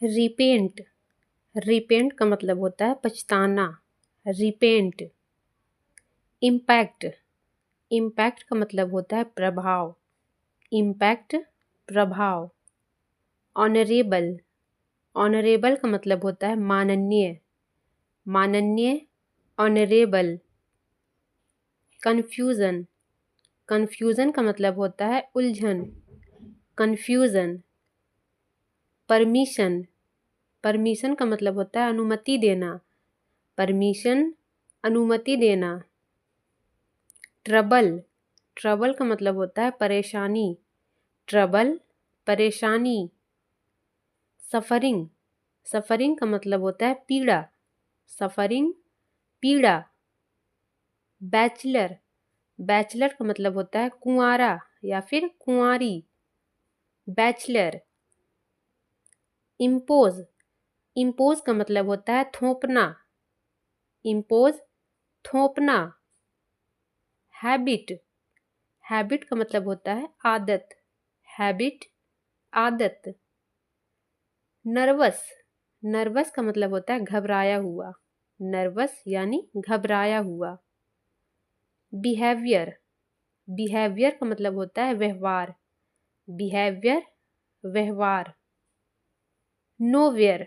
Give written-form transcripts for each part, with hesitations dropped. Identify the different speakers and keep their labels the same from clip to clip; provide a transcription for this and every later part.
Speaker 1: Repent, repent का मतलब होता है पछताना, रिपेंट। इम्पैक्ट, इम्पैक्ट का मतलब होता है प्रभाव, इम्पैक्ट प्रभाव। ऑनरेबल, ऑनरेबल का मतलब होता है माननीय, माननीय ऑनरेबल। कन्फ्यूज़न, कन्फ्यूज़न का मतलब होता है उलझन, कन्फ्यूज़न। परमिशन, परमिशन का मतलब होता है अनुमति देना, परमिशन अनुमति देना। ट्रबल, ट्रबल का मतलब होता है परेशानी, ट्रबल परेशानी। सफरिंग, सफरिंग का मतलब होता है पीड़ा, सफरिंग पीड़ा। बैचलर, बैचलर का मतलब होता है कुंवारा या फिर कुंवारी, बैचलर। इम्पोज, इम्पोज का मतलब होता है थोपना, इम्पोज थोपना। हैबिट, हैबिट का मतलब होता है आदत, हैबिट आदत। नर्वस, नर्वस का मतलब होता है घबराया हुआ, नर्वस यानी घबराया हुआ। बिहेवियर, बिहेवियर का मतलब होता है व्यवहार, बिहेवियर व्यवहार। नोवेयर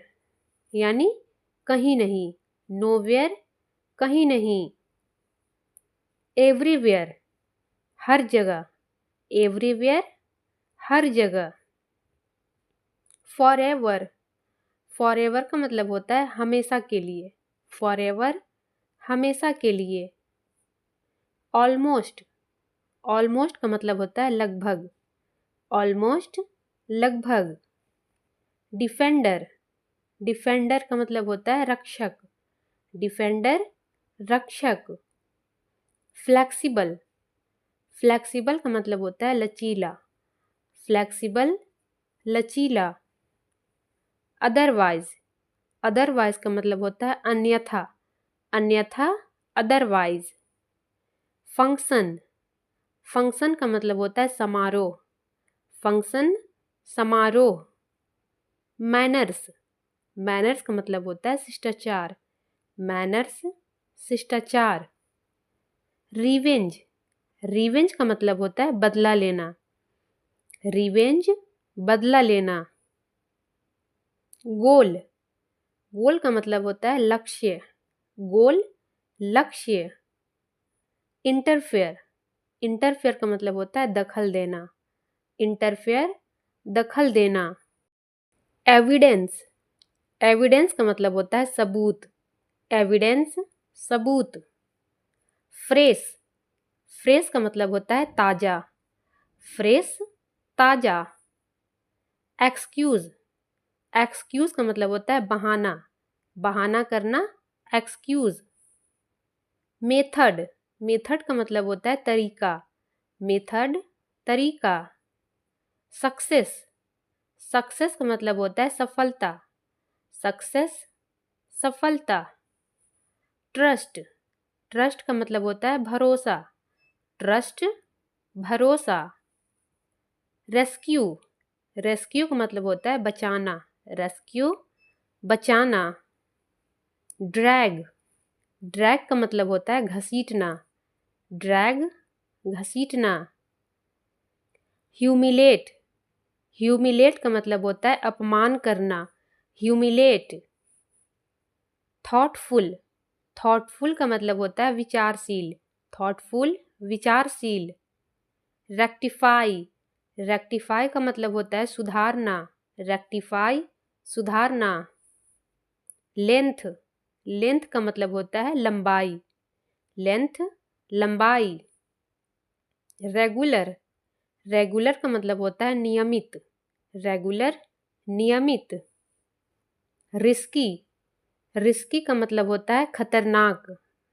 Speaker 1: यानी कहीं नहीं, नोवेयर कहीं नहीं। एवरीवेयर हर जगह, एवरीवेयर हर जगह। फॉरएवर, फॉरएवर का मतलब होता है हमेशा के लिए, फॉरएवर हमेशा के लिए। ऑलमोस्ट, ऑलमोस्ट का मतलब होता है लगभग, ऑलमोस्ट लगभग। डिफेंडर, डिफेंडर का मतलब होता है रक्षक, डिफेंडर रक्षक। फ्लेक्सिबल, फ्लेक्सिबल का मतलब होता है लचीला, फ्लेक्सिबल लचीला। अदरवाइज, अदरवाइज का मतलब होता है अन्यथा, अन्यथा अदरवाइज। फंक्शन, फंक्शन का मतलब होता है समारोह, फंक्शन समारोह। मैनर्स, मैनर्स का मतलब होता है शिष्टाचार, मैनर्स शिष्टाचार। रिवेंज, रिवेंज का मतलब होता है बदला लेना, रिवेंज बदला लेना। गोल, गोल का मतलब होता है लक्ष्य, गोल लक्ष्य। इंटरफेयर, इंटरफेयर का मतलब होता है दखल देना, इंटरफेयर दखल देना। एविडेंस, एविडेंस का मतलब होता है सबूत, एविडेंस सबूत। फ्रेश, फ्रेश का मतलब होता है ताज़ा, फ्रेश ताज़ा। एक्सक्यूज़, एक्सक्यूज़ का मतलब होता है बहाना, बहाना करना एक्सक्यूज़। मेथड, मेथड का मतलब होता है तरीका, मेथड तरीका। सक्सेस, सक्सेस का मतलब होता है सफलता, सक्सेस सफलता। ट्रस्ट, ट्रस्ट का मतलब होता है भरोसा, ट्रस्ट भरोसा। रेस्क्यू, रेस्क्यू का मतलब होता है बचाना, रेस्क्यू बचाना। ड्रैग, ड्रैग का मतलब होता है घसीटना, ड्रैग घसीटना। ह्यूमिलेट, ह्यूमिलेट का मतलब होता है अपमान करना, ह्यूमिलेट। थॉटफुल, थॉटफुल का मतलब होता है विचारशील, थॉटफुल विचारशील। रेक्टिफाई, रेक्टिफाई का मतलब होता है सुधारना, रेक्टिफाई सुधारना। लेंथ, लेंथ का मतलब होता है लंबाई, लेंथ लंबाई। रेगुलर, रेगुलर का मतलब होता है नियमित, रेगुलर नियमित। रिस्की, रिस्की का मतलब होता है खतरनाक,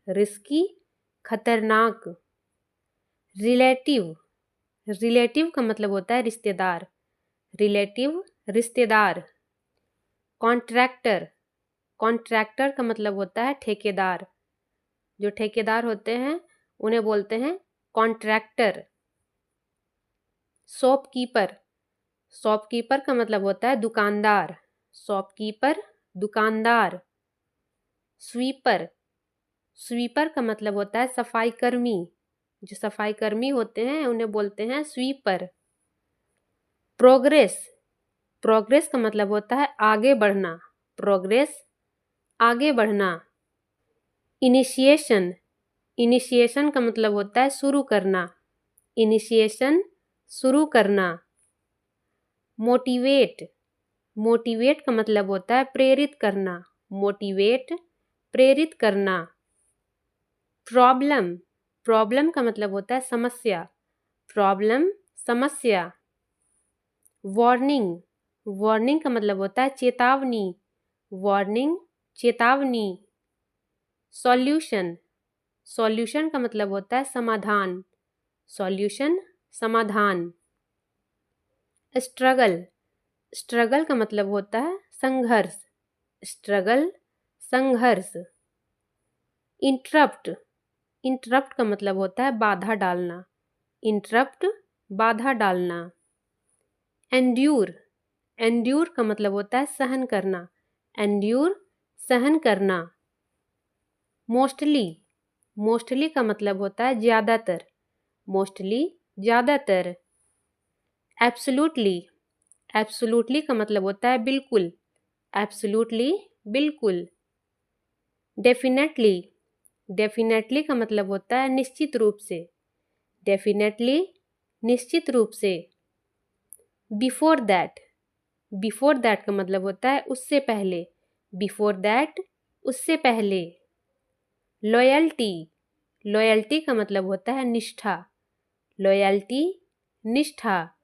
Speaker 1: रिस्की खतरनाक। रिलेटिव, रिलेटिव का मतलब होता है रिश्तेदार, रिलेटिव रिश्तेदार। कॉन्ट्रैक्टर, कॉन्ट्रैक्टर का मतलब होता है ठेकेदार, जो ठेकेदार होते हैं उन्हें बोलते हैं कॉन्ट्रैक्टर। शॉपकीपर, शॉपकीपर का मतलब होता है दुकानदार, शॉपकीपर दुकानदार। स्वीपर, स्वीपर का मतलब होता है सफाई कर्मी। जो सफाई कर्मी होते हैं उन्हें बोलते हैं स्वीपर। प्रोग्रेस, प्रोग्रेस का मतलब होता है आगे बढ़ना। प्रोग्रेस, आगे बढ़ना। इनिशिएशन, इनिशिएशन का मतलब होता है शुरू करना। इनिशिएशन, शुरू करना। मोटिवेट, मोटिवेट का मतलब होता है प्रेरित करना। मोटिवेट, प्रेरित करना। प्रॉब्लम, प्रॉब्लम का मतलब होता है समस्या। प्रॉब्लम, समस्या। वार्निंग, वार्निंग का मतलब होता है चेतावनी। वार्निंग, चेतावनी। सॉल्यूशन, सॉल्यूशन का मतलब होता है समाधान। सॉल्यूशन, समाधान। स्ट्रगल, स्ट्रगल का मतलब होता है संघर्ष। स्ट्रगल, संघर्ष। इंटरप्ट, इंटरप्ट का मतलब होता है बाधा डालना। इंटरप्ट, बाधा डालना। एंड्यूर, एंड्यूर का मतलब होता है सहन करना। एंड्यूर, सहन करना। मोस्टली, मोस्टली का मतलब होता है ज़्यादातर। मोस्टली, ज़्यादातर। एब्सोल्युटली, एब्सोल्युटली का मतलब होता है बिल्कुल। एब्सोल्युटली, बिल्कुल। डेफिनेटली, डेफिनेटली का मतलब होता है निश्चित रूप से। डेफिनेटली, निश्चित रूप से। बिफोर दैट, बिफोर दैट का मतलब होता है उससे पहले। बिफोर दैट, उससे पहले। लॉयल्टी, लॉयल्टी का मतलब होता है निष्ठा। लॉयल्टी, निष्ठा।